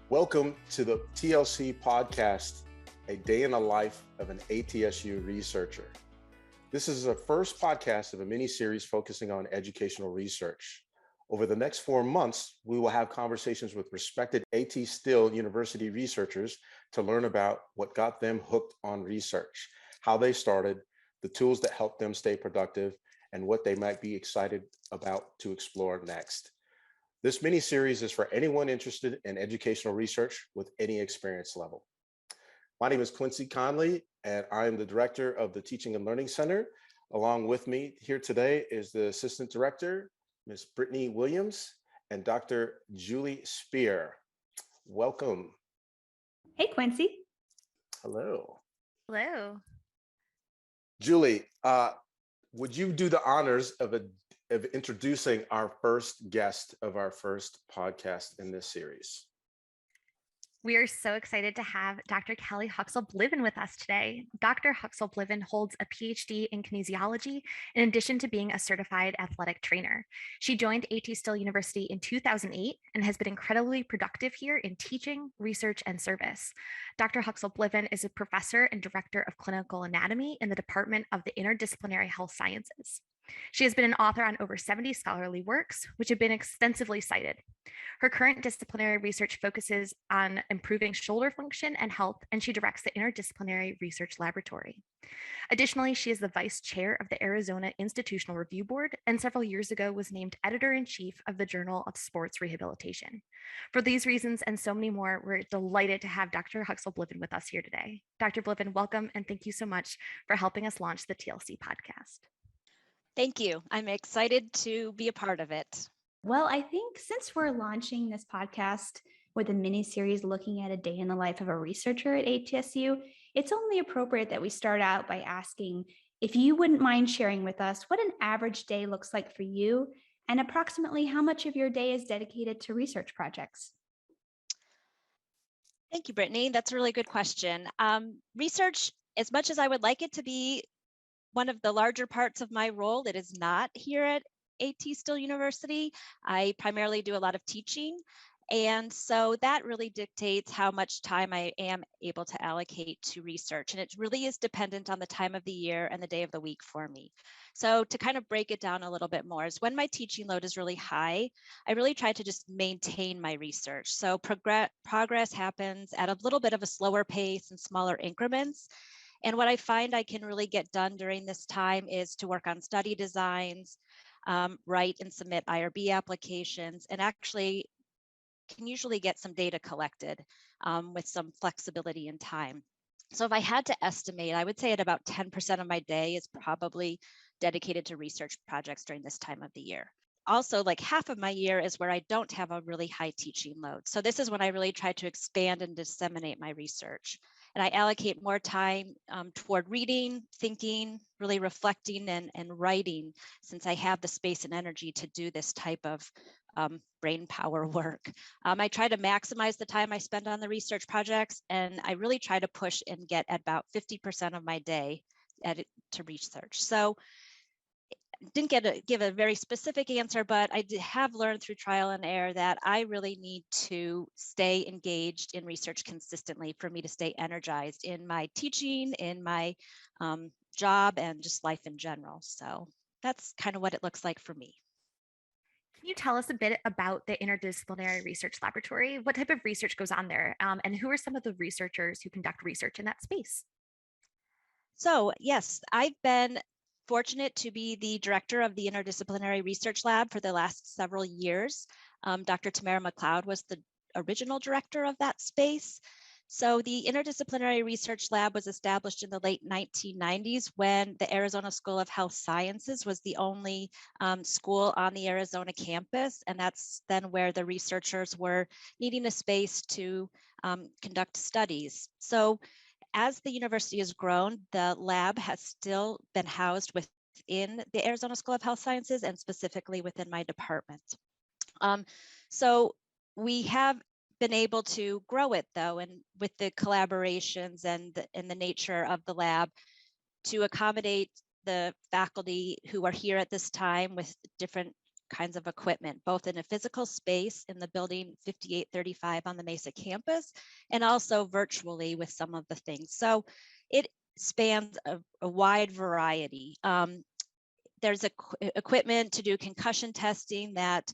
Welcome to the TLC podcast, a day in the life of an ATSU researcher. This is the first podcast of a mini-series focusing on educational research. Over the next 4 months, we will have conversations with respected AT Still University researchers to learn about what got them hooked on research, how they started, the tools that help them stay productive, and what they might be excited about to explore next. This mini-series is for anyone interested in educational research with any experience level. My name is Quincy Conley, and I am the director of the Teaching and Learning Center. Along with me here today is the assistant director, Ms. Brittany Williams, and Dr. Julie Spear. Welcome. Hey, Quincy. Hello. Hello. Julie, would you do the honors of introducing our first guest of our first podcast in this series? We are so excited to have Dr. Kellie Huxel Bliven with us today. Dr. Huxel Bliven holds a PhD in kinesiology in addition to being a certified athletic trainer. She joined AT Still University in 2008 and has been incredibly productive here in teaching, research, and service. Dr. Huxel Bliven is a professor and director of clinical anatomy in the Department of the Interdisciplinary Health Sciences. She has been an author on over 70 scholarly works, which have been extensively cited. Her current disciplinary research focuses on improving shoulder function and health, and she directs the Interdisciplinary Research Laboratory. Additionally, she is the vice chair of the Arizona Institutional Review Board, and several years ago was named editor-in-chief of the Journal of Sport Rehabilitation. For these reasons and so many more, we're delighted to have Dr. Huxel Bliven with us here today. Dr. Bliven, welcome, and thank you so much for helping us launch the TLC podcast. Thank you. I'm excited to be a part of it. Well, I think since we're launching this podcast with a mini series looking at a day in the life of a researcher at ATSU, it's only appropriate that we start out by asking if you wouldn't mind sharing with us what an average day looks like for you and approximately how much of your day is dedicated to research projects. Thank you, Brittany. That's a really good question. Research, as much as I would like it to be one of the larger parts of my role, it is not here at AT Still University. I primarily do a lot of teaching. And so that really dictates how much time I am able to allocate to research. And it really is dependent on the time of the year and the day of the week for me. So to kind of break it down a little bit more is when my teaching load is really high, I really try to just maintain my research. So progress happens at a little bit of a slower pace and smaller increments. And what I find I can really get done during this time is to work on study designs, write and submit IRB applications, and actually can usually get some data collected with some flexibility in time. So if I had to estimate, I would say at about 10% of my day is probably dedicated to research projects during this time of the year. Also, like half of my year is where I don't have a really high teaching load. So this is when I really try to expand and disseminate my research. And I allocate more time toward reading, thinking, really reflecting and writing, since I have the space and energy to do this type of brain power work. I try to maximize the time I spend on the research projects, and I really try to push and get about 50% of my day to research. So didn't give a very specific answer, but I have learned through trial and error that I really need to stay engaged in research consistently for me to stay energized in my teaching, in my job, and just life in general. So that's kind of what it looks like for me. Can you tell us a bit about the Interdisciplinary Research Laboratory? What type of research goes on there? And who are some of the researchers who conduct research in that space? So yes, I've been fortunate to be the director of the Interdisciplinary Research Lab for the last several years. Dr. Tamara McLeod was the original director of that space. So the Interdisciplinary Research Lab was established in the late 1990s when the Arizona School of Health Sciences was the only school on the Arizona campus. And that's then where the researchers were needing a space to conduct studies. So as the university has grown, the lab has still been housed within the Arizona School of Health Sciences and specifically within my department. So we have been able to grow it though, and with the collaborations and the nature of the lab to accommodate the faculty who are here at this time with different kinds of equipment, both in a physical space in the building 5835 on the Mesa campus, and also virtually with some of the things. So it spans a wide variety. There's equipment to do concussion testing that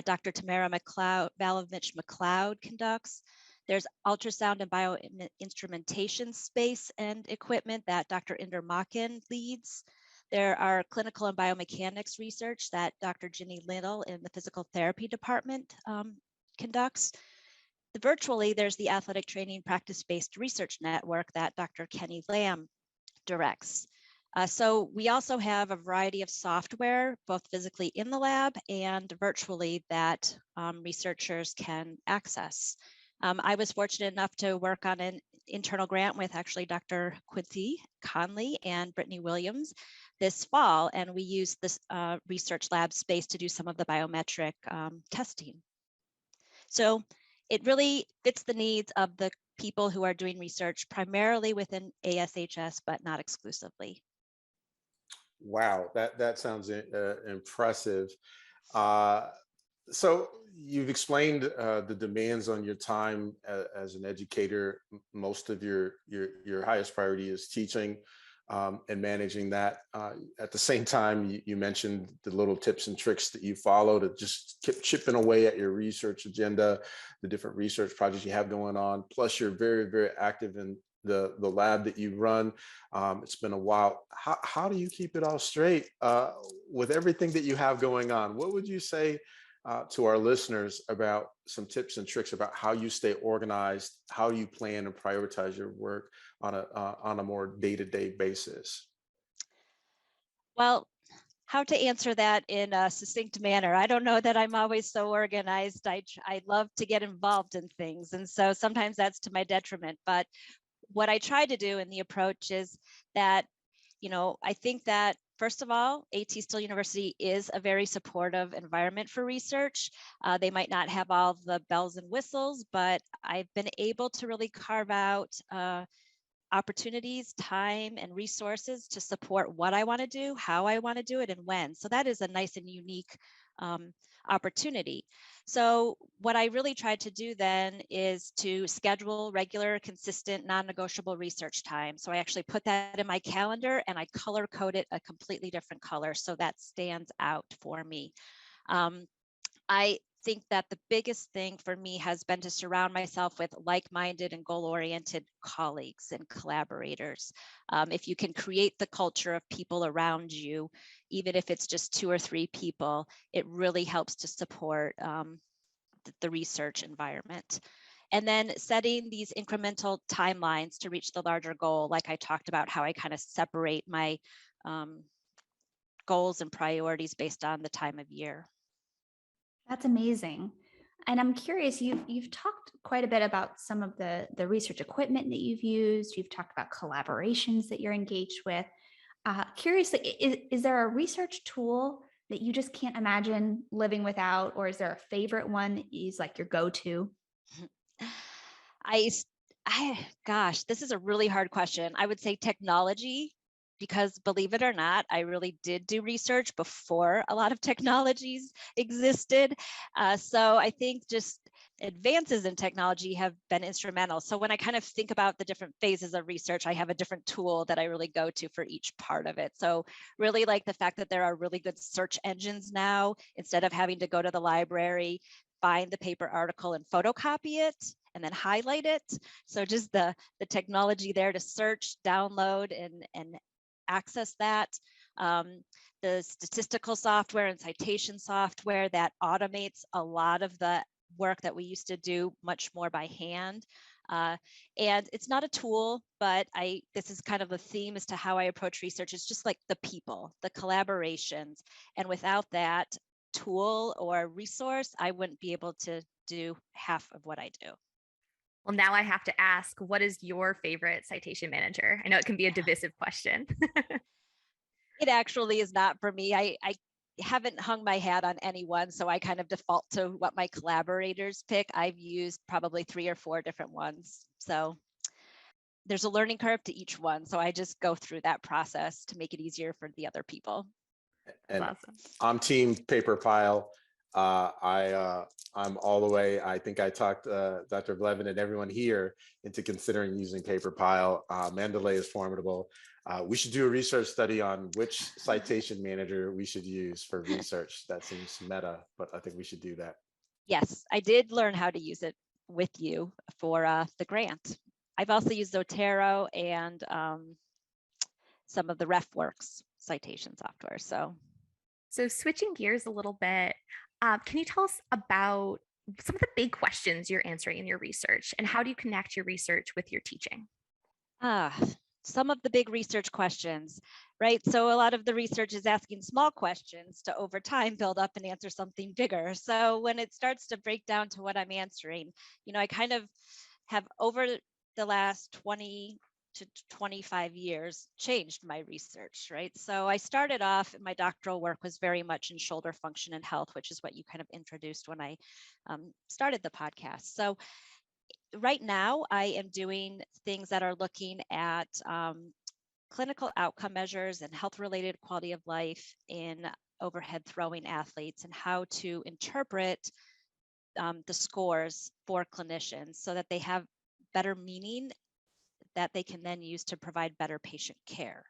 Dr. Tamara Balovich McLeod conducts. There's ultrasound and bioinstrumentation space and equipment that Dr. Inder Makin leads. There are clinical and biomechanics research that Dr. Ginny Little in the physical therapy department conducts. Virtually, there's the athletic training practice-based research network that Dr. Kenny Lamb directs. So we also have a variety of software, both physically in the lab and virtually, that researchers can access. I was fortunate enough to work on an internal grant with actually Dr. Quincy Conley and Brittany Williams this fall, and we used this research lab space to do some of the biometric testing. So it really fits the needs of the people who are doing research primarily within ASHS, but not exclusively. Wow, that sounds impressive. So you've explained the demands on your time as an educator. Most of your highest priority is teaching and managing that. At the same time, you mentioned the little tips and tricks that you follow to just keep chipping away at your research agenda, the different research projects you have going on. Plus, you're very, very active in the lab that you run. It's been a while. How do you keep it all straight with everything that you have going on? What would you say to our listeners about some tips and tricks about how you stay organized, how you plan and prioritize your work on a more day-to-day basis? Well, how to answer that in a succinct manner. I don't know that I'm always so organized. I love to get involved in things, and so sometimes that's to my detriment. But what I try to do in the approach is that, I think that first of all, AT Still University is a very supportive environment for research. They might not have all the bells and whistles, but I've been able to really carve out opportunities, time, and resources to support what I want to do, how I want to do it, and when. So that is a nice and unique opportunity. So what I really tried to do then is to schedule regular, consistent, non-negotiable research time. So I actually put that in my calendar and I color code it a completely different color so that stands out for me. I think that the biggest thing for me has been to surround myself with like-minded and goal-oriented colleagues and collaborators. If you can create the culture of people around you, even if it's just 2 or 3 people, it really helps to support the research environment. And then setting these incremental timelines to reach the larger goal, like I talked about how I kind of separate my goals and priorities based on the time of year. That's amazing. And I'm curious, you've talked quite a bit about some of the research equipment that you've used. You've talked about collaborations that you're engaged with. Curiously, is there a research tool that you just can't imagine living without, or is there a favorite one that is like your go-to? Gosh, this is a really hard question. I would say technology, because believe it or not, I really did do research before a lot of technologies existed. So I think just advances in technology have been instrumental. So when I kind of think about the different phases of research, I have a different tool that I really go to for each part of it. So really like the fact that there are really good search engines now, instead of having to go to the library, find the paper article and photocopy it and then highlight it. So just the technology there to search, download, and access that. The statistical software and citation software that automates a lot of the work that we used to do much more by hand. And it's not a tool, but this is kind of a theme as to how I approach research. It's just like the people, the collaborations. And without that tool or resource, I wouldn't be able to do half of what I do. Well, now I have to ask, what is your favorite citation manager? I know it can be a divisive question. It actually is not for me. I haven't hung my hat on anyone, so I kind of default to what my collaborators pick. I've used probably 3 or 4 different ones. So there's a learning curve to each one. So I just go through that process to make it easier for the other people. And That's awesome. I'm team paper pile. I'm all the way. I think I talked Dr. Bliven and everyone here into considering using paper pile. Mendeley is formidable. We should do a research study on which citation manager we should use for research. That seems meta, but I think we should do that. Yes, I did learn how to use it with you for the grant. I've also used Zotero and some of the RefWorks citation software. So switching gears a little bit, can you tell us about some of the big questions you're answering in your research, and how do you connect your research with your teaching? Some of the big research questions, right? So a lot of the research is asking small questions to over time build up and answer something bigger. So when it starts to break down to what I'm answering, I kind of have over the last 20 to 25 years changed my research, right? So I started off, my doctoral work was very much in shoulder function and health, which is what you kind of introduced when I started the podcast. So right now I am doing things that are looking at clinical outcome measures and health related quality of life in overhead throwing athletes, and how to interpret the scores for clinicians so that they have better meaning that they can then use to provide better patient care.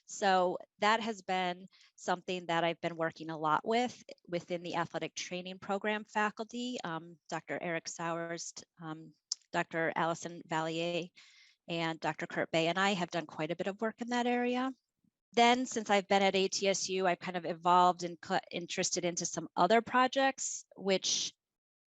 So that has been something that I've been working a lot with within the athletic training program faculty. Dr. Eric Sowers, Dr. Allison Vallier, and Dr. Kurt Bay and I have done quite a bit of work in that area. Then since I've been at ATSU, I've kind of evolved and interested into some other projects, which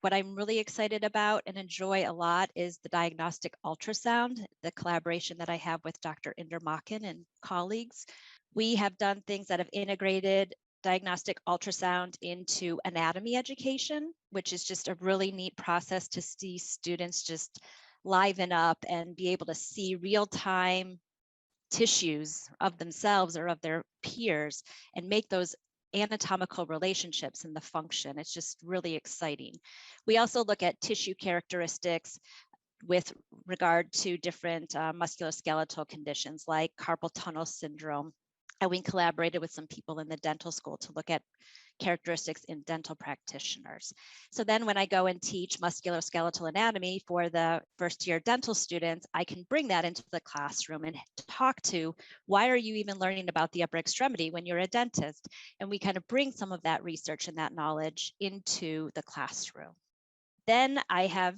what I'm really excited about and enjoy a lot is the diagnostic ultrasound, the collaboration that I have with Dr. Indermachen and colleagues. We have done things that have integrated diagnostic ultrasound into anatomy education, which is just a really neat process to see students just liven up and be able to see real-time tissues of themselves or of their peers and make those anatomical relationships in the function. It's just really exciting. We also look at tissue characteristics with regard to different musculoskeletal conditions like carpal tunnel syndrome. And we collaborated with some people in the dental school to look at characteristics in dental practitioners. So then when I go and teach musculoskeletal anatomy for the first year dental students, I can bring that into the classroom and talk to, why are you even learning about the upper extremity when you're a dentist? And we kind of bring some of that research and that knowledge into the classroom. Then I have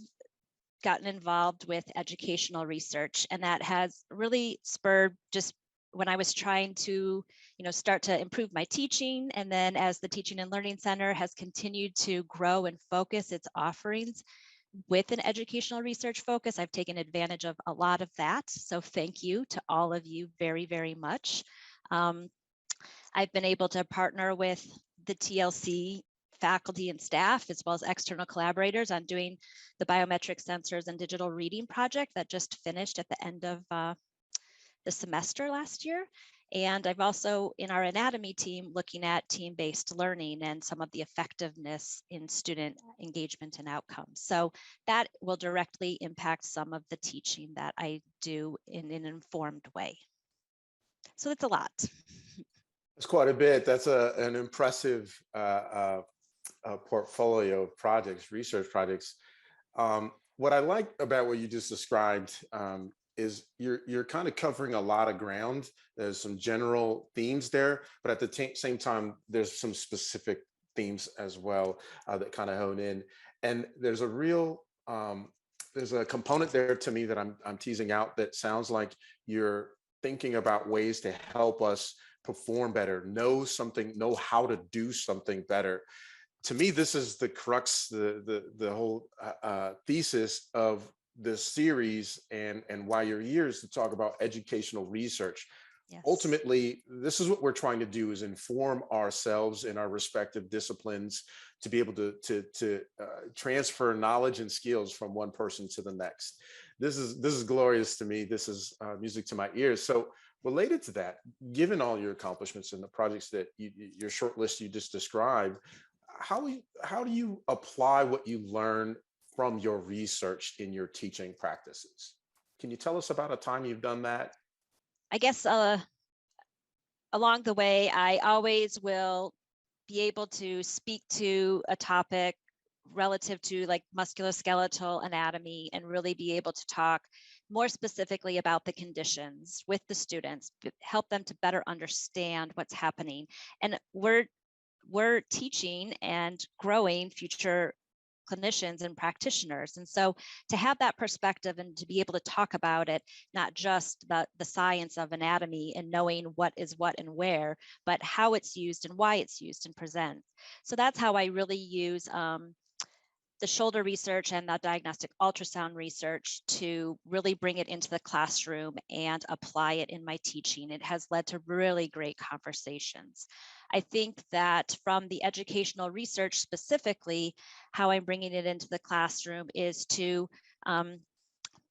gotten involved with educational research, and that has really spurred just when I was trying to, start to improve my teaching. And then as the Teaching and Learning Center has continued to grow and focus its offerings with an educational research focus, I've taken advantage of a lot of that. So thank you to all of you very, very much. I've been able to partner with the TLC faculty and staff, as well as external collaborators, on doing the biometric sensors and digital reading project that just finished at the end of the semester last year. And I've also, in our anatomy team, looking at team-based learning and some of the effectiveness in student engagement and outcomes. So that will directly impact some of the teaching that I do in an informed way. So that's a lot. That's quite a bit. That's an impressive portfolio of projects, research projects. What I like about what you just described is you're kind of covering a lot of ground. There's some general themes there, but at the same time, there's some specific themes as well that kind of hone in. And there's a real there's a component there to me that I'm teasing out that sounds like you're thinking about ways to help us perform better, know how to do something better. To me, this is the crux, the whole thesis of this series and why you're here is to talk about educational research. Yes. Ultimately, this is what we're trying to do, is inform ourselves in our respective disciplines to be able to transfer knowledge and skills from one person to the next. This is glorious to me. This is music to my ears. So related to that, given all your accomplishments and the projects that your short list you just described, how do you apply what you learn from your research in your teaching practices? Can you tell us about a time you've done that? I guess along the way, I always will be able to speak to a topic relative to like musculoskeletal anatomy and really be able to talk more specifically about the conditions with the students, help them to better understand what's happening. And we're teaching and growing future clinicians and practitioners. And so to have that perspective and to be able to talk about it, not just the science of anatomy and knowing what is what and where, but how it's used and why it's used and present. So that's how I really use the shoulder research and the diagnostic ultrasound research to really bring it into the classroom and apply it in my teaching. It has led to really great conversations. I think that from the educational research specifically, how I'm bringing it into the classroom is to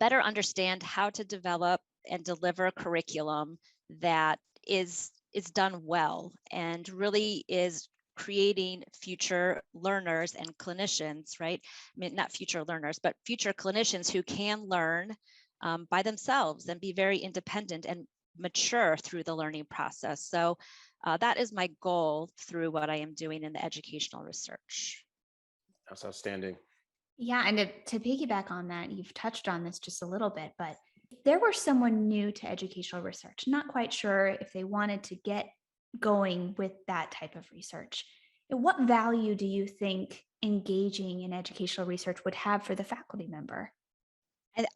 better understand how to develop and deliver a curriculum that is done well and really is creating future learners and clinicians, right? I mean, not future learners, but future clinicians who can learn by themselves and be very independent and mature through the learning process. So that is my goal through what I am doing in the educational research. That's outstanding. Yeah, and to piggyback on that, you've touched on this just a little bit, but if there were someone new to educational research, not quite sure if they wanted to get going with that type of research, what value do you think engaging in educational research would have for the faculty member?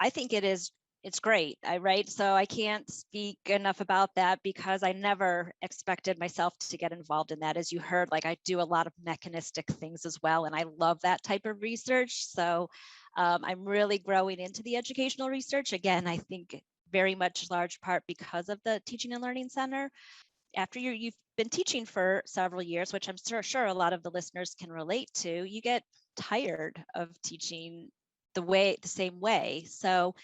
I think it's great. Right. So I can't speak enough about that because I never expected myself to get involved in that. As you heard, like I do a lot of mechanistic things as well. And I love that type of research. So I'm really growing into the educational research. Again, I think very much large part because of the Teaching and Learning Center. After you've been teaching for several years, which I'm sure a lot of the listeners can relate to, you get tired of teaching the same way. So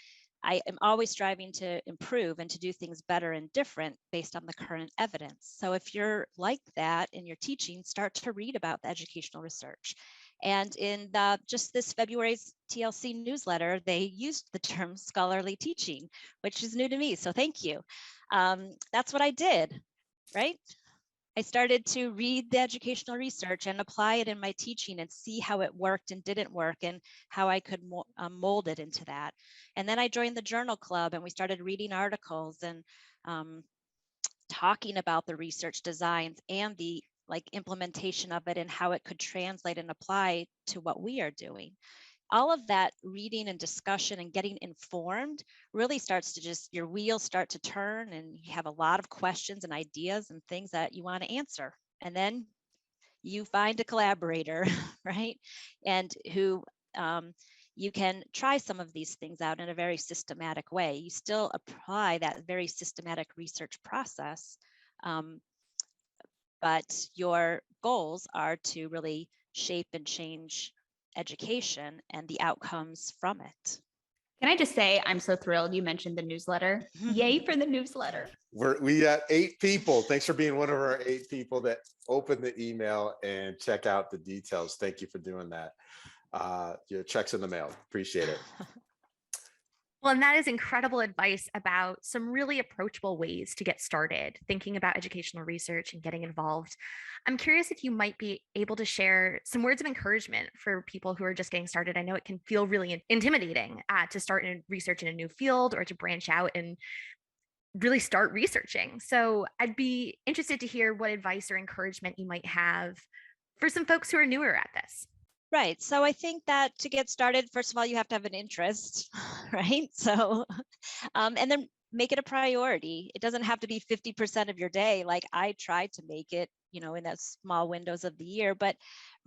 I am always striving to improve and to do things better and different based on the current evidence. So if you're like that in your teaching, start to read about the educational research. And in just this February's TLC newsletter, they used the term scholarly teaching, which is new to me. So thank you. That's what I did, right? I started to read the educational research and apply it in my teaching and see how it worked and didn't work and how I could mold it into that. And then I joined the journal club and we started reading articles and talking about the research designs and the implementation of it and how it could translate and apply to what we are doing. All of that reading and discussion and getting informed really starts to your wheels start to turn and you have a lot of questions and ideas and things that you want to answer. And then you find a collaborator, right? And who you can try some of these things out in a very systematic way. You still apply that very systematic research process, but your goals are to really shape and change education and the outcomes from it. Can I just say, I'm so thrilled you mentioned the newsletter. Yay for the newsletter. We got 8 people. Thanks for being one of our 8 people that open the email and check out the details. Thank you for doing that. Your check's in the mail. Appreciate it. Well, and that is incredible advice about some really approachable ways to get started thinking about educational research and getting involved. I'm curious if you might be able to share some words of encouragement for people who are just getting started. I know it can feel really intimidating to start in research in a new field or to branch out and really start researching. So I'd be interested to hear what advice or encouragement you might have for some folks who are newer at this. Right. So I think that to get started, first of all, you have to have an interest, right? So, and then make it a priority. It doesn't have to be 50% of your day. Like I try to make it, in those small windows of the year, but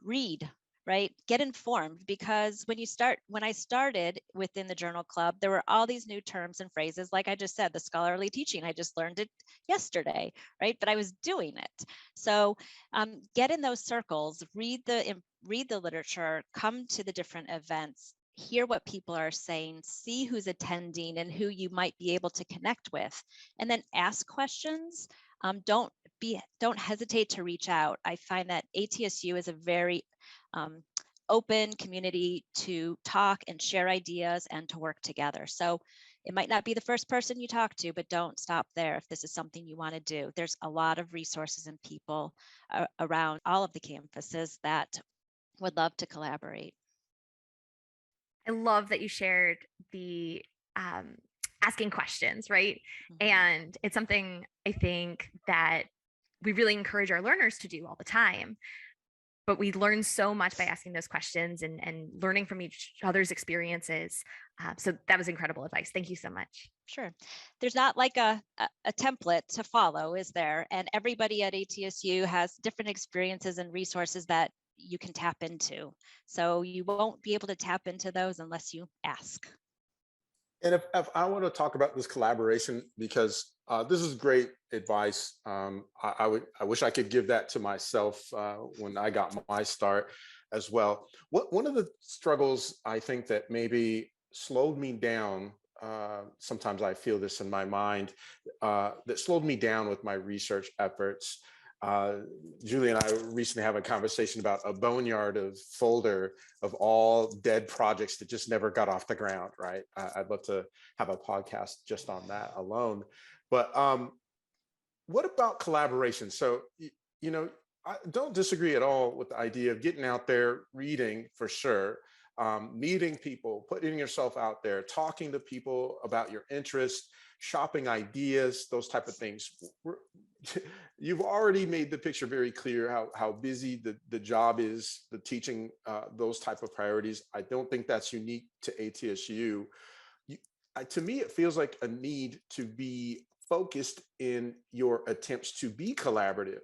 read, right? Get informed, because when I started within the journal club, there were all these new terms and phrases. Like I just said, the scholarly teaching, I just learned it yesterday, right? But I was doing it. So get in those circles, read the literature, come to the different events, hear what people are saying, see who's attending and who you might be able to connect with, and then ask questions. Don't hesitate to reach out. I find that ATSU is a very open community to talk and share ideas and to work together. So It might not be the first person you talk to, but don't stop there if this is something you want to do. There's a lot of resources and people around all of the campuses that would love to collaborate. I love that you shared the asking questions, right? Mhm. And it's something I think that we really encourage our learners to do all the time. But we learn so much by asking those questions and learning from each other's experiences. So that was incredible advice. Thank you so much. Sure. There's not like a template to follow, is there? And everybody at ATSU has different experiences and resources that you can tap into. So you won't be able to tap into those unless you ask. And if I want to talk about this collaboration, because this is great advice. I wish I could give that to myself when I got my start as well. One of the struggles I think that maybe slowed me down, sometimes I feel this in my mind, that slowed me down with my research efforts. Julie and I recently have a conversation about a boneyard of folder of all dead projects that just never got off the ground, right? I'd love to have a podcast just on that alone. But what about collaboration? So, you know, I don't disagree at all with the idea of getting out there, reading for sure, meeting people, putting yourself out there, talking to people about your interests, shopping ideas, those type of things. You've already made the picture very clear how busy the job is, the teaching those type of priorities. I don't think that's unique to ATSU. To me, it feels like a need to be focused in your attempts to be collaborative.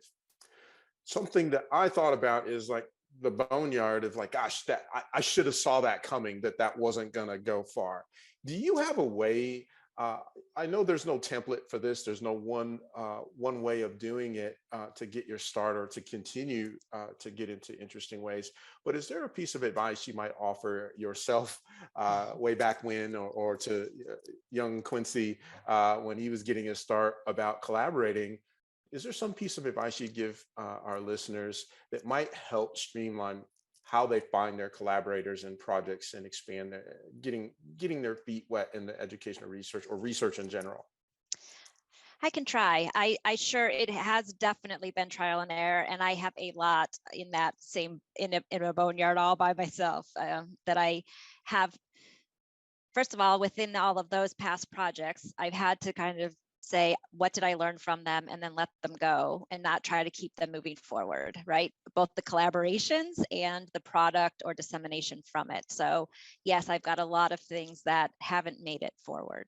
Something that I thought about is like the boneyard of like, gosh, that I should have saw that coming, that wasn't going to go far. Do you have a way? I know there's no template for this. There's no one way of doing it to get your start or to continue to get into interesting ways. But is there a piece of advice you might offer yourself way back when, or to young Quincy when he was getting his start about collaborating? Is there some piece of advice you give our listeners that might help streamline how they find their collaborators and projects and expand getting their feet wet in the educational research or research in general? I can try. I sure it has definitely been trial and error, and I have a lot in that same in a boneyard all by myself that I have. First of all, within all of those past projects, I've had to kind of say, what did I learn from them, and then let them go and not try to keep them moving forward, right? Both the collaborations and the product or dissemination from it. So yes, I've got a lot of things that haven't made it forward.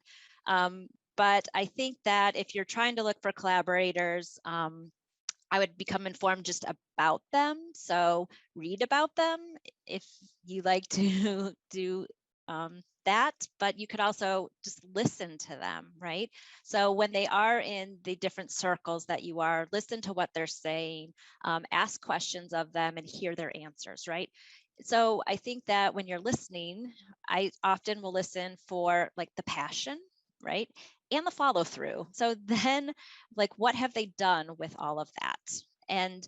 But I think that if you're trying to look for collaborators, I would become informed just about them. So read about them if you like to do that, but you could also just listen to them, right? So when they are in the different circles that you are, listen to what they're saying, ask questions of them and hear their answers, right? So I think that when you're listening, I often will listen for like the passion, right? And the follow through. So then like, what have they done with all of that? And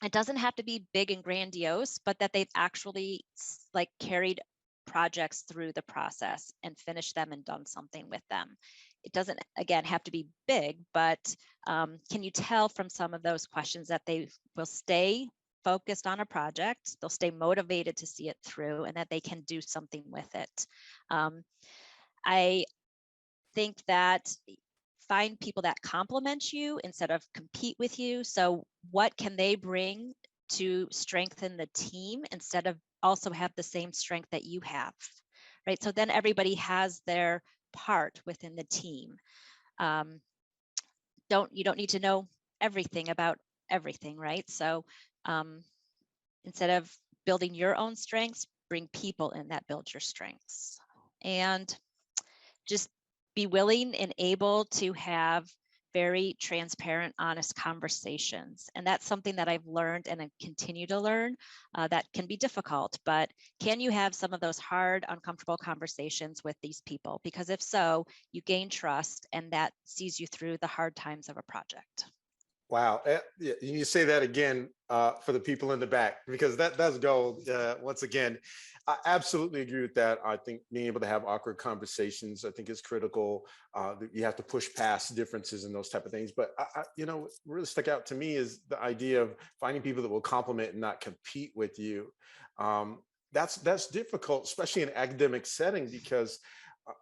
it doesn't have to be big and grandiose, but that they've actually like carried projects through the process and finished them and done something with them. It doesn't, again, have to be big, but can you tell from some of those questions that they will stay focused on a project, they'll stay motivated to see it through, and that they can do something with it. I think that find people that complement you instead of compete with you. So what can they bring to strengthen the team instead of also have the same strength that you have, right? So then everybody has their part within the team. You don't need to know everything about everything, right? So instead of building your own strengths, bring people in that build your strengths. And just be willing and able to have very transparent, honest conversations. And that's something that I've learned and I continue to learn that can be difficult, but can you have some of those hard, uncomfortable conversations with these people? Because if so, you gain trust and that sees you through the hard times of a project. Wow. Yeah, you say that again for the people in the back, because that does go, once again, I absolutely agree with that. I think being able to have awkward conversations, I think is critical. You have to push past differences and those type of things. But, what really stuck out to me is the idea of finding people that will complement and not compete with you. Um, that's difficult, especially in an academic setting, because uh,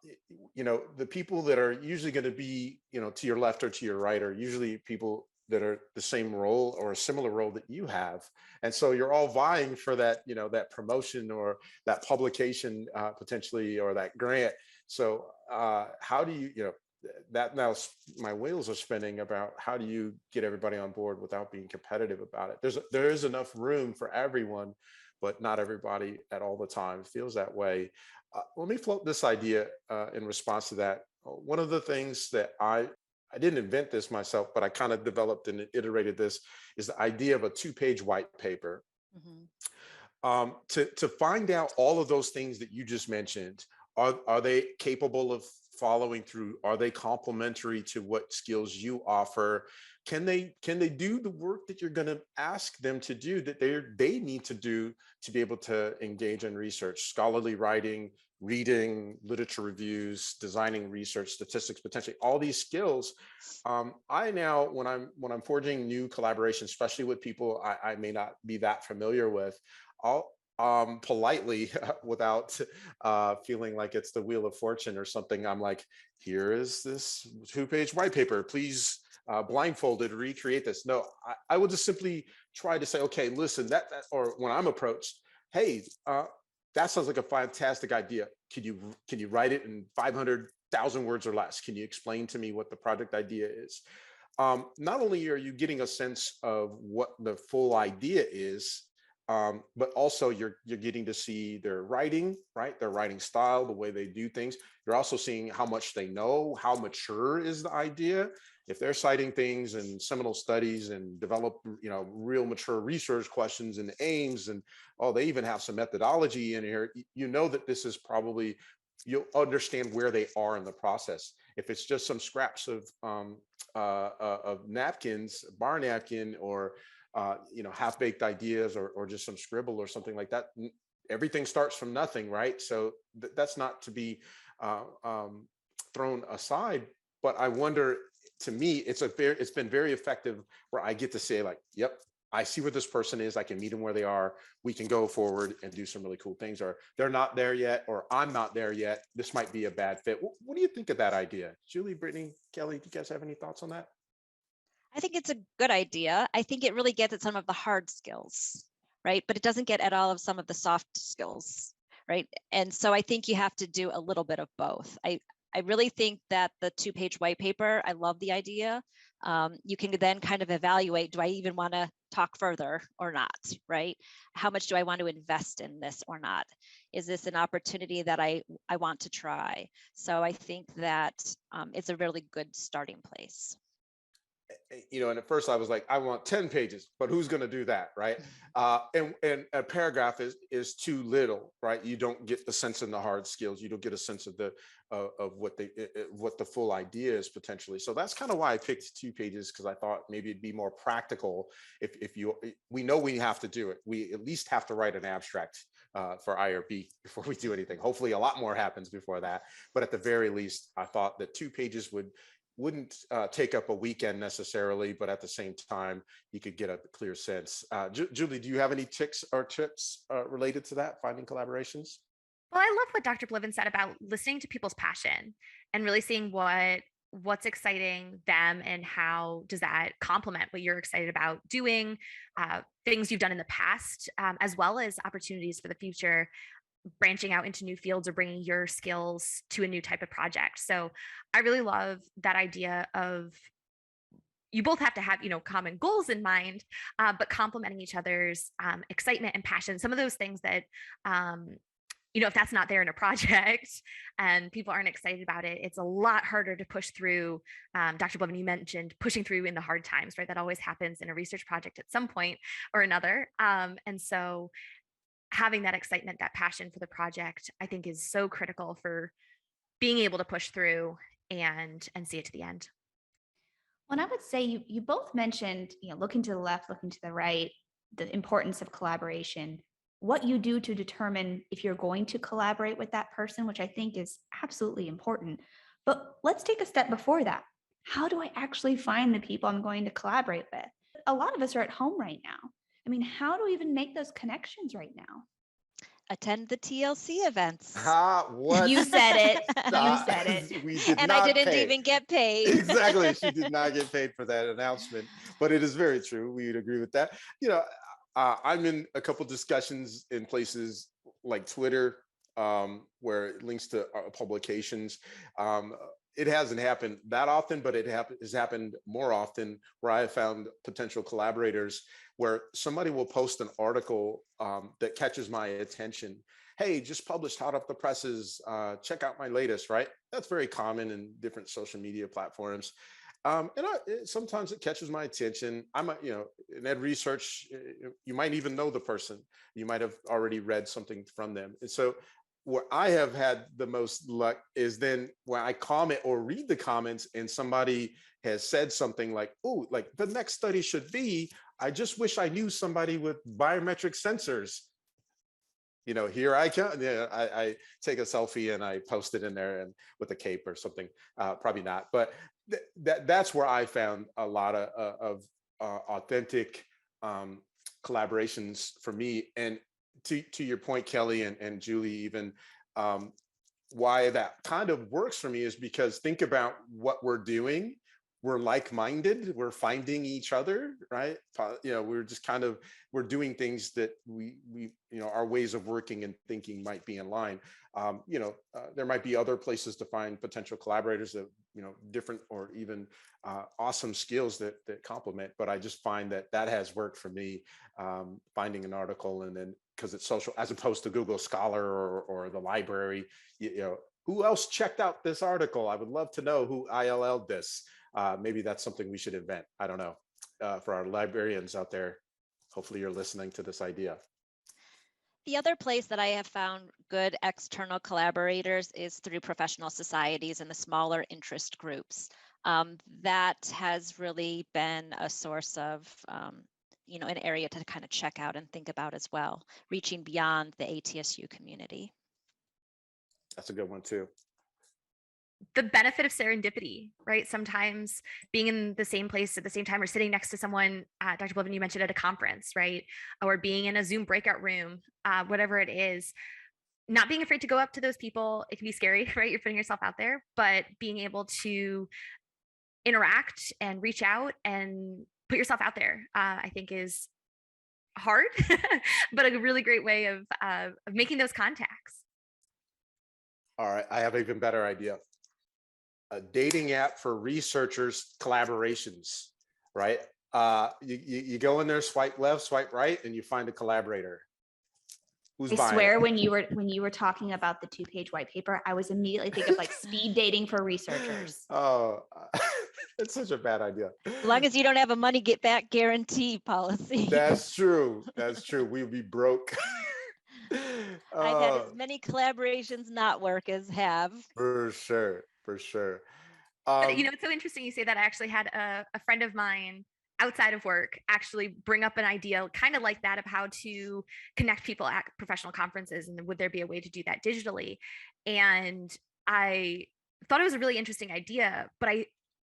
the people that are usually going to be, to your left or to your right, are usually people that are the same role or a similar role that you have. And so you're all vying for that, that promotion or that publication, potentially, or that grant. So how do that now, my wheels are spinning about how do you get everybody on board without being competitive about it? There is enough room for everyone, but not everybody at all the time feels that way. Let me float this idea in response to that. One of the things that I didn't invent this myself, but I kind of developed and iterated this, is the idea of a two-page white paper, Mhm. to find out all of those things that you just mentioned. Are they capable of following through? Are they complementary to what skills you offer? Can they do the work that you're going to ask them to do, that they need to do to be able to engage in research, scholarly writing, reading, literature reviews, designing research, statistics, potentially all these skills. I now, when I'm forging new collaborations, especially with people I may not be that familiar with, I'll politely, without feeling like it's the Wheel of Fortune or something, I'm like, here is this two-page white paper. Please, blindfolded, recreate this. No, I will just simply try to say, okay, listen, or when I'm approached, hey, that sounds like a fantastic idea. Can you write it in 500,000 words or less? Can you explain to me what the project idea is? Not only are you getting a sense of what the full idea is, but also you're getting to see their writing, right? Their writing style, the way they do things. You're also seeing how much they know, how mature is the idea. If they're citing things and seminal studies and develop, real mature research questions and aims, and they even have some methodology in here, you know that this is probably, you'll understand where they are in the process. If it's just some scraps of napkins, bar napkin, or half-baked ideas, or just some scribble or something like that, everything starts from nothing, right? So that's not to be uh, um, thrown aside. But I wonder, to me, it's been very effective, where I get to say, like, yep, I see where this person is. I can meet them where they are. We can go forward and do some really cool things. Or they're not there yet, or I'm not there yet. This might be a bad fit. What do you think of that idea? Julie, Brittany, Kelly, do you guys have any thoughts on that? I think it's a good idea. I think it really gets at some of the hard skills, right? But it doesn't get at all of some of the soft skills, right? And so I think you have to do a little bit of both. I really think that the two-page white paper, I love the idea. You can then kind of evaluate, do I even want to talk further or not, right? How much do I want to invest in this or not? Is this an opportunity that I want to try? So I think that it's a really good starting place. And at first I was like, I want 10 pages, but who's going to do that, right? And a paragraph is too little, right? You don't get the sense in the hard skills. You don't get a sense of of what the full idea is potentially. So that's kind of why I picked 2 pages, because I thought maybe it'd be more practical. We know we have to do it. We at least have to write an abstract for IRB before we do anything. Hopefully a lot more happens before that. But at the very least, I thought that 2 pages wouldn't take up a weekend necessarily, but at the same time, you could get a clear sense. Julie, do you have any tips or tips related to that, finding collaborations? Well, I love what Dr. Bliven said about listening to people's passion and really seeing what's exciting them and how does that complement what you're excited about doing, things you've done in the past, as well as opportunities for the future, branching out into new fields or bringing your skills to a new type of project. So I really love that idea of you both have to have common goals in mind, but complementing each other's excitement and passion. Some of those things that if that's not there in a project and people aren't excited about it, it's a lot harder to push through. Dr. Bliven, you mentioned pushing through in the hard times, right? That always happens in a research project at some point or another. And so having that excitement, that passion for the project, I think is so critical for being able to push through and see it to the end. Well, and I would say you both mentioned, looking to the left, looking to the right, the importance of collaboration, what you do to determine if you're going to collaborate with that person, which I think is absolutely important. But let's take a step before that. How do I actually find the people I'm going to collaborate with? A lot of us are at home right now. I mean, how do we even make those connections right now? Attend the TLC events. What? You said it. You said it. We did And not I didn't pay. even get paid. Exactly. She did not get paid for that announcement, but it is very true. We would agree with that. I'm in a couple discussions in places like Twitter, where it links to publications. It hasn't happened that often, but it has happened more often where I have found potential collaborators where somebody will post an article that catches my attention. Hey, just published hot off the presses. Check out my latest, right? That's very common in different social media platforms. Sometimes it catches my attention. In ed research, you might even know the person. You might have already read something from them. And so where I have had the most luck is then when I comment or read the comments and somebody has said something like, oh, like the next study should be, I just wish I knew somebody with biometric sensors. Here I come. I take a selfie and I post it in there and with a cape or something. Probably not, but that's where I found a lot of authentic collaborations for me. And to your point, Kelly and Julie, even why that kind of works for me is because think about what we're doing. We're like-minded, we're finding each other, right? We're just we're doing things that we our ways of working and thinking might be in line. There might be other places to find potential collaborators that, different or even awesome skills that complement. But I just find that has worked for me, finding an article and then because it's social as opposed to Google Scholar or the library, who else checked out this article? I would love to know who ILL'd this. Maybe that's something we should invent. I don't know. For our librarians out there, hopefully you're listening to this idea. The other place that I have found good external collaborators is through professional societies and the smaller interest groups. That has really been a source of, an area to kind of check out and think about as well, reaching beyond the ATSU community. That's a good one too. The benefit of serendipity, right? Sometimes being in the same place at the same time or sitting next to someone, Dr. Bliven, you mentioned at a conference, right? Or being in a Zoom breakout room, whatever it is, not being afraid to go up to those people. It can be scary, right? You're putting yourself out there, but being able to interact and reach out and put yourself out there, I think is hard, but a really great way of making those contacts. All right, I have an even better idea. A dating app for researchers collaborations, right? You go in there, swipe left, swipe right, and you find a collaborator. Who's I buying swear it? when you were talking about the 2-page white paper, I was immediately thinking of like speed dating for researchers. Oh, it's such a bad idea. As long as you don't have a money get back guarantee policy. That's true. That's true. We'd be broke. I've had as many collaborations not work as have. For sure. For sure. It's so interesting you say that. I actually had a friend of mine outside of work actually bring up an idea kind of like that of how to connect people at professional conferences and would there be a way to do that digitally. And I thought it was a really interesting idea, but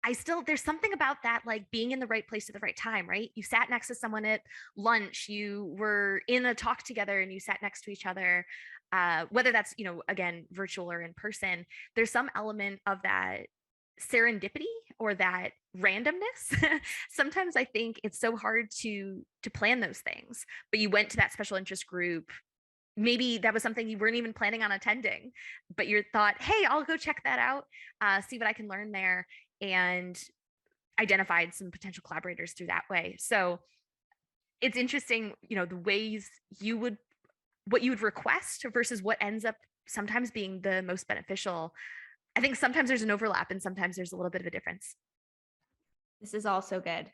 I still, there's something about that, like being in the right place at the right time, right? You sat next to someone at lunch, you were in a talk together and you sat next to each other, whether that's, again, virtual or in person. There's some element of that serendipity or that randomness. Sometimes I think it's so hard to plan those things, but you went to that special interest group. Maybe that was something you weren't even planning on attending, but you thought, hey, I'll go check that out, see what I can learn there, and identified some potential collaborators through that way. So it's interesting, the ways what you would request versus what ends up sometimes being the most beneficial. I think sometimes there's an overlap and sometimes there's a little bit of a difference. This is also good.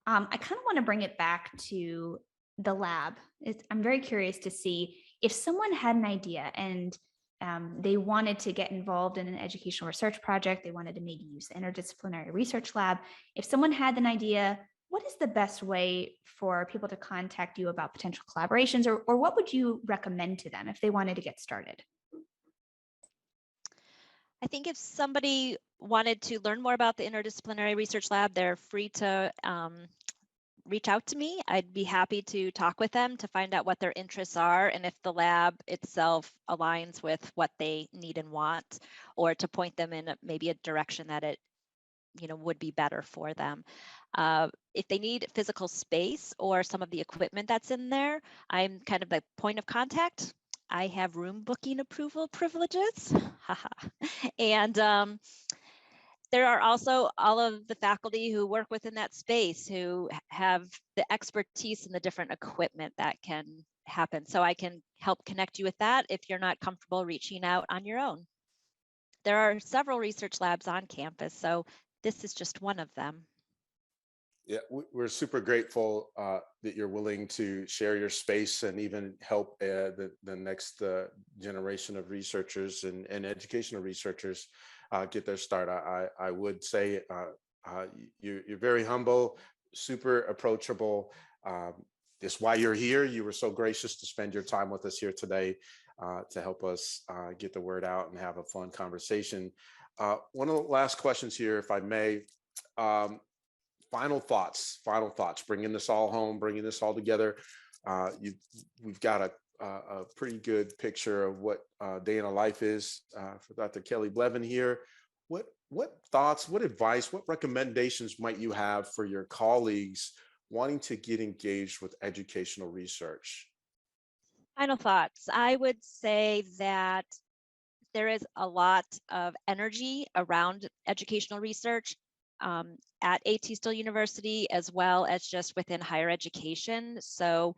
I kind of want to bring it back to the lab. I'm very curious to see if someone had an idea, and They wanted to get involved in an educational research project. They wanted to maybe use the Interdisciplinary Research Lab. If someone had an idea, what is the best way for people to contact you about potential collaborations, or what would you recommend to them if they wanted to get started? I think if somebody wanted to learn more about the Interdisciplinary Research Lab, they're free to reach out to me. I'd be happy to talk with them to find out what their interests are and if the lab itself aligns with what they need and want, or to point them in maybe a direction that it would be better for them. If they need physical space or some of the equipment that's in there, I'm kind of the point of contact. I have room booking approval privileges. And there are also all of the faculty who work within that space who have the expertise in the different equipment that can happen. So I can help connect you with that if you're not comfortable reaching out on your own. There are several research labs on campus, so this is just one of them. Yeah, we're super grateful that you're willing to share your space and even help the next generation of researchers and educational researchers get their start. I would say you're very humble, super approachable. That's why you're here. You were so gracious to spend your time with us here today to help us get the word out and have a fun conversation. One of the last questions here, if I may. Final thoughts, bringing this all home, bringing this all together. We've got a pretty good picture of what day in a life is for Dr. Kellie Bliven here. What thoughts, what advice, what recommendations might you have for your colleagues wanting to get engaged with educational research? Final thoughts. I would say that there is a lot of energy around educational research at AT Still University, as well as just within higher education. So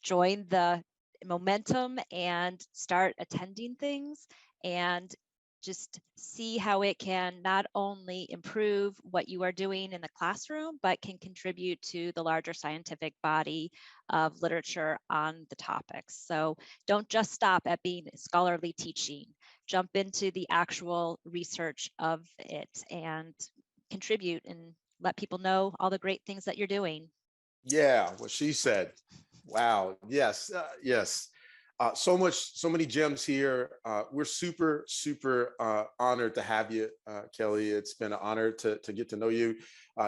join the momentum and start attending things and just see how it can not only improve what you are doing in the classroom, but can contribute to the larger scientific body of literature on the topics. So don't just stop at being scholarly teaching. Jump into the actual research of it and contribute and let people know all the great things that you're doing. Yeah, what she said. Wow. Yes. Yes. So many gems here. We're super honored to have you, Kellie. It's been an honor to get to know you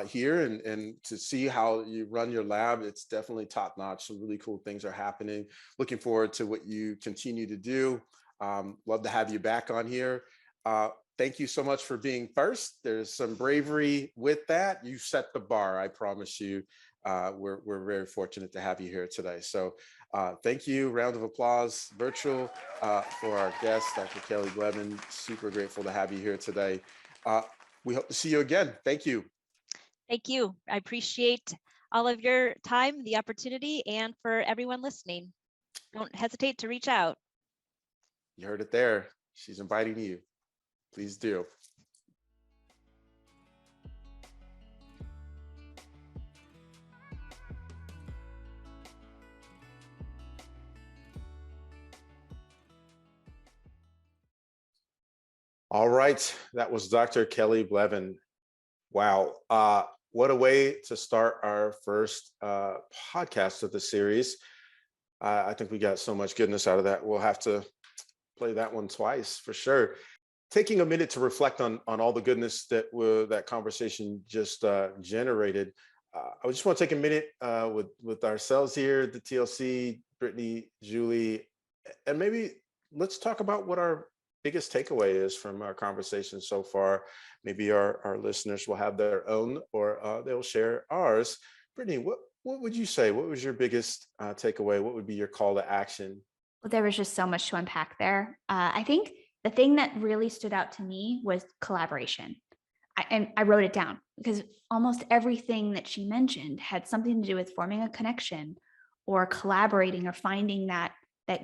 here and to see how you run your lab. It's definitely top notch. Some really cool things are happening. Looking forward to what you continue to do. Love to have you back on here. Thank you so much for being first. There's some bravery with that. You set the bar, I promise you. We're very fortunate to have you here today. So thank you. Round of applause, virtual, for our guest, Dr. Kellie Bliven. Super grateful to have you here today. We hope to see you again. Thank you. Thank you. I appreciate all of your time, the opportunity, and for everyone listening. Don't hesitate to reach out. You heard it there. She's inviting you. Please do. All right, that was Dr. Kellie Bliven. Wow, what a way to start our first podcast of the series. I think we got so much goodness out of that. We'll have to play that one twice for sure. Taking a minute to reflect on all the goodness that that conversation just generated. I just want to take a minute with ourselves here, the TLC, Brittany, Julie, and maybe let's talk about what our biggest takeaway is from our conversation so far. Maybe our listeners will have their own, or they'll share ours. Brittany, what would you say? What was your biggest takeaway? What would be your call to action? Well, there was just so much to unpack there. I think the thing that really stood out to me was collaboration. And I wrote it down because almost everything that she mentioned had something to do with forming a connection or collaborating or finding that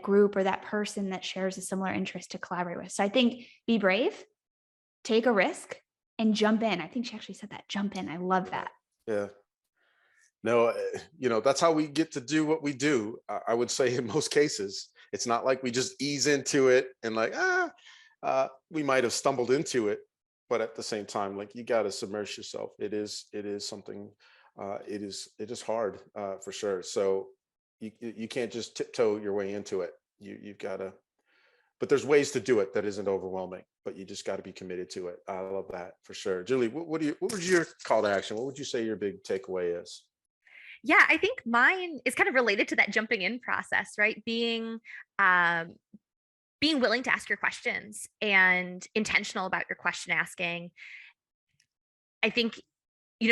group or that person that shares a similar interest to collaborate with. So I think be brave, take a risk, and jump in. I think she actually said that, jump in. I love that. Yeah. No, that's how we get to do what we do. I would say in most cases, It's not like we just ease into it and like, we might have stumbled into it, but at the same time, like, you got to submerge yourself. It is something, it is hard, for sure. So you can't just tiptoe your way into it. You've got to, but there's ways to do it that isn't overwhelming, but you just got to be committed to it. I love that for sure. Julie, what was your call to action? What would you say your big takeaway is? Yeah, I think mine is kind of related to that jumping in process, right? Um, being willing to ask your questions and intentional about your question asking. I think,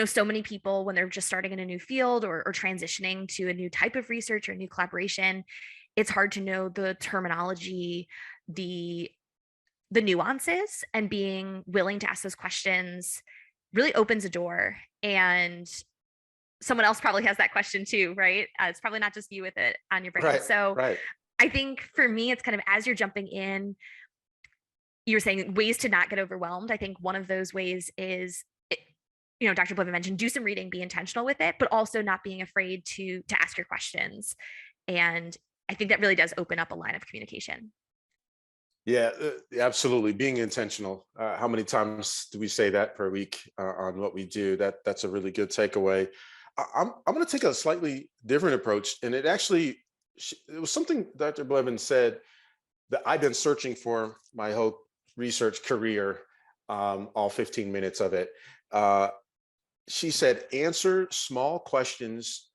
so many people when they're just starting in a new field or transitioning to a new type of research or a new collaboration, it's hard to know the terminology, the nuances, and being willing to ask those questions really opens a door. And someone else probably has that question too, right? It's probably not just you with it on your brain. Right, So right. I think for me, it's kind of as you're jumping in, you're saying ways to not get overwhelmed. I think one of those ways is, Dr. Bliven mentioned, do some reading, be intentional with it, but also not being afraid to ask your questions. And I think that really does open up a line of communication. Yeah, absolutely. Being intentional. How many times do we say that per week, on what we do? That's a really good takeaway. I'm going to take a slightly different approach, and it was something Dr. Blevin said that I've been searching for my whole research career, all 15 minutes of it. She said, answer small questions,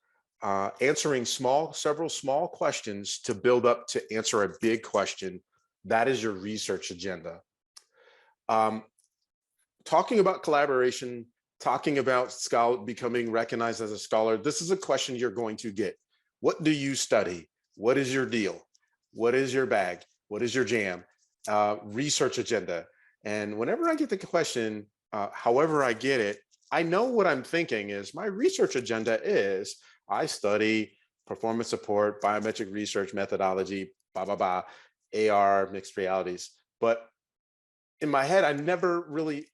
answering several small questions to build up to answer a big question. That is your research agenda. Um, Talking about collaboration, talking about becoming recognized as a scholar, this is a question you're going to get. What do you study? What is your deal? What is your bag? What is your jam? Research agenda. And whenever I get the question, however I get it, I know what I'm thinking is my research agenda is I study performance support, biometric research methodology, blah, blah, blah, AR, mixed realities. But in my head, I never really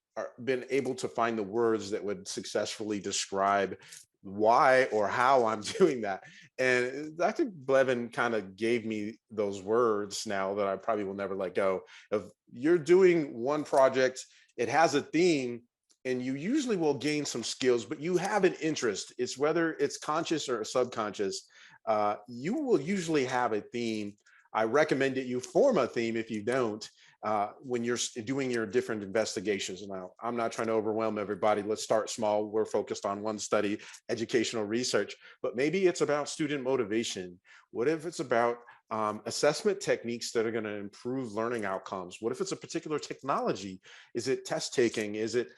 been able to find the words that would successfully describe why or how I'm doing that. And Dr. Blevin kind of gave me those words now that I probably will never let go of. You're doing one project, it has a theme, and you usually will gain some skills, but you have an interest. It's whether it's conscious or subconscious. You will usually have a theme. I recommend that you form a theme if you don't, when you're doing your different investigations. Now, I'm not trying to overwhelm everybody. Let's start small. We're focused on one study, educational research, but maybe it's about student motivation. What if it's about assessment techniques that are going to improve learning outcomes? What if it's a particular technology? Is it test taking? Is it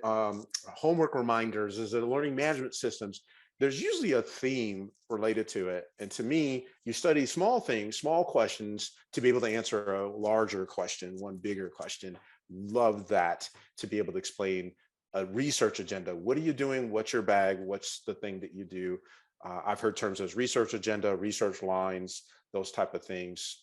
homework reminders? Is it learning management systems? There's usually a theme related to it. And to me, you study small things, small questions to be able to answer a larger question, one bigger question. Love that, to be able to explain a research agenda. What are you doing? What's your bag? What's the thing that you do? I've heard terms as research agenda, research lines, those type of things.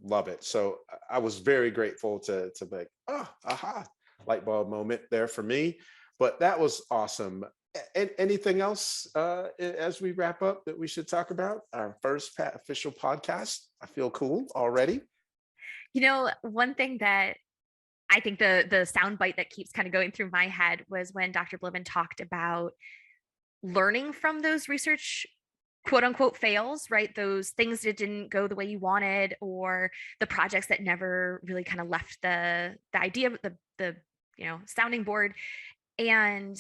Love it. So I was very grateful to be like, aha, light bulb moment there for me. But that was awesome. Anything else, as we wrap up, that we should talk about? Our first official podcast. I feel cool already. One thing that I think the sound bite that keeps kind of going through my head was when Dr. Bliven talked about learning from those research quote unquote fails, right? Those things that didn't go the way you wanted, or the projects that never really kind of left the idea of the sounding board, and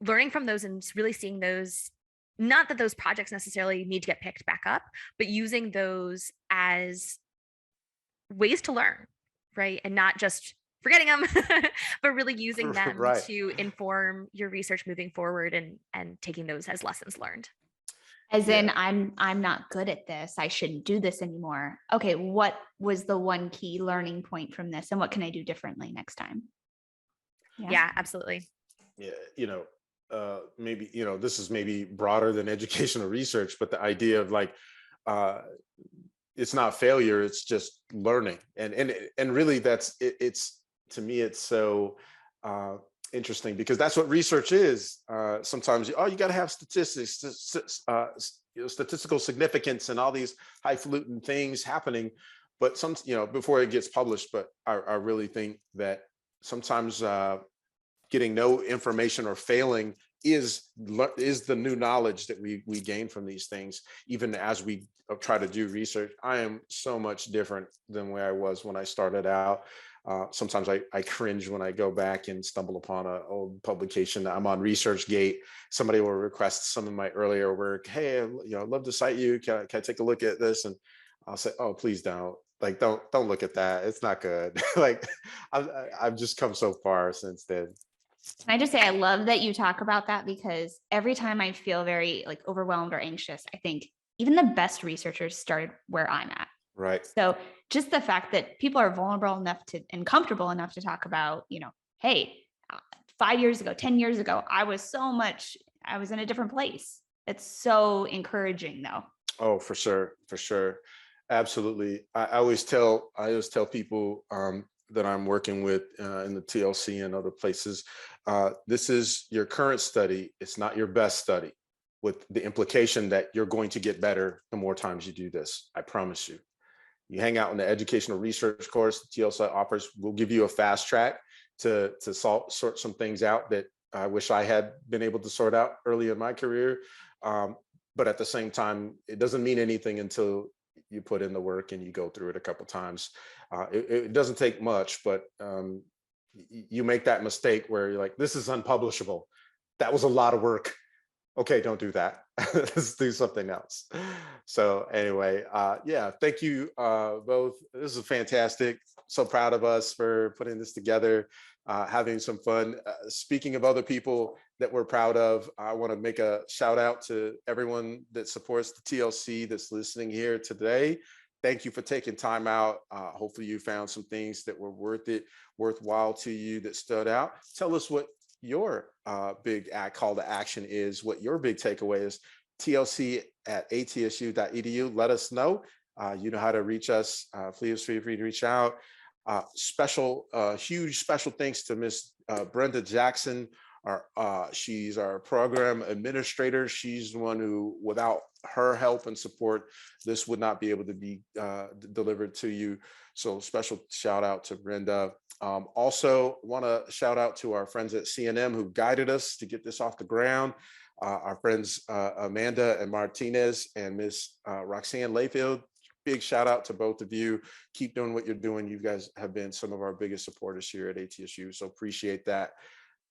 learning from those and really seeing those, not that those projects necessarily need to get picked back up, but using those as ways to learn, right? And not just forgetting them, but really using them Right. to inform your research moving forward, and taking those as lessons learned. As in, I'm not good at this, I shouldn't do this anymore. Okay, what was the one key learning point from this, and what can I do differently next time? Yeah, absolutely. Yeah, maybe, this is maybe broader than educational research, but the idea of like, it's not failure, it's just learning. And really that's, it's, to me, it's so, interesting because that's what research is. Sometimes, you got to have statistics, statistical significance and all these highfalutin things happening. But before it gets published, but I really think that sometimes getting no information or failing is the new knowledge that we gain from these things. Even as we try to do research, I am so much different than where I was when I started out. Sometimes I cringe when I go back and stumble upon an old publication. I'm on ResearchGate. Somebody will request some of my earlier work. Hey, I'd love to cite you. Can I take a look at this? And I'll say, oh, please don't. Like, don't look at that. It's not good. Like, I've just come so far since then. Can I just say, I love that you talk about that, because every time I feel very like overwhelmed or anxious, I think even the best researchers started where I'm at. Right. So just the fact that people are vulnerable enough and comfortable enough to talk about, hey, 5 years ago, 10 years ago, I was in a different place. It's so encouraging though. Oh, for sure. For sure. Absolutely. I always tell people that I'm working with in the TLC and other places, this is your current study. It's not your best study, with the implication that you're going to get better the more times you do this. I promise you. You hang out in the educational research course the TLC offers, will give you a fast track to sort some things out that I wish I had been able to sort out early in my career. But at the same time, it doesn't mean anything until you put in the work and you go through it a couple times. It doesn't take much, but you make that mistake where you're like, this is unpublishable. That was a lot of work. Okay, don't do that. Let's do something else. So anyway, thank you both. This is fantastic. So proud of us for putting this together, having some fun. Speaking of other people that we're proud of, I want to make a shout out to everyone that supports the TLC that's listening here today. Thank you for taking time out. Hopefully you found some things that were worthwhile to you, that stood out. Tell us what your big call to action is, what your big takeaway is. TLC@atsu.edu. Let us know. You know how to reach us. Please feel free to reach out. Huge special thanks to Miss Brenda Jackson. She's our program administrator. She's the one who, without her help and support, this would not be able to be delivered to you. So special shout out to Brenda. Also want to shout out to our friends at CNM who guided us to get this off the ground. Our friends Amanda and Martinez and Miss Roxanne Layfield. Big shout out to both of you. Keep doing what you're doing. You guys have been some of our biggest supporters here at ATSU, so appreciate that.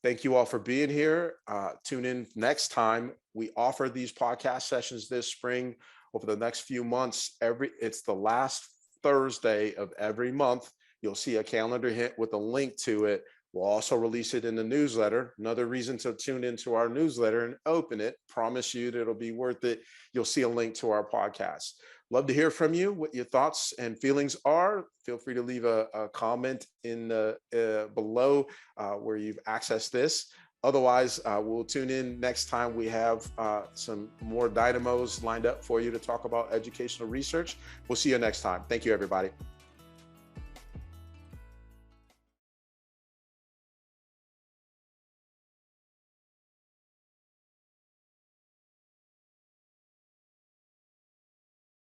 Thank you all for being here. Tune in next time. We offer these podcast sessions this spring over the next few months. It's the last Thursday of every month. You'll see a calendar hit with a link to it. We'll also release it in the newsletter. Another reason to tune into our newsletter and open it. Promise you that it'll be worth it. You'll see a link to our podcast. Love to hear from you, what your thoughts and feelings are. Feel free to leave a comment in below where you've accessed this. Otherwise, we'll tune in next time. We have some more dynamos lined up for you to talk about educational research. We'll see you next time. Thank you, everybody.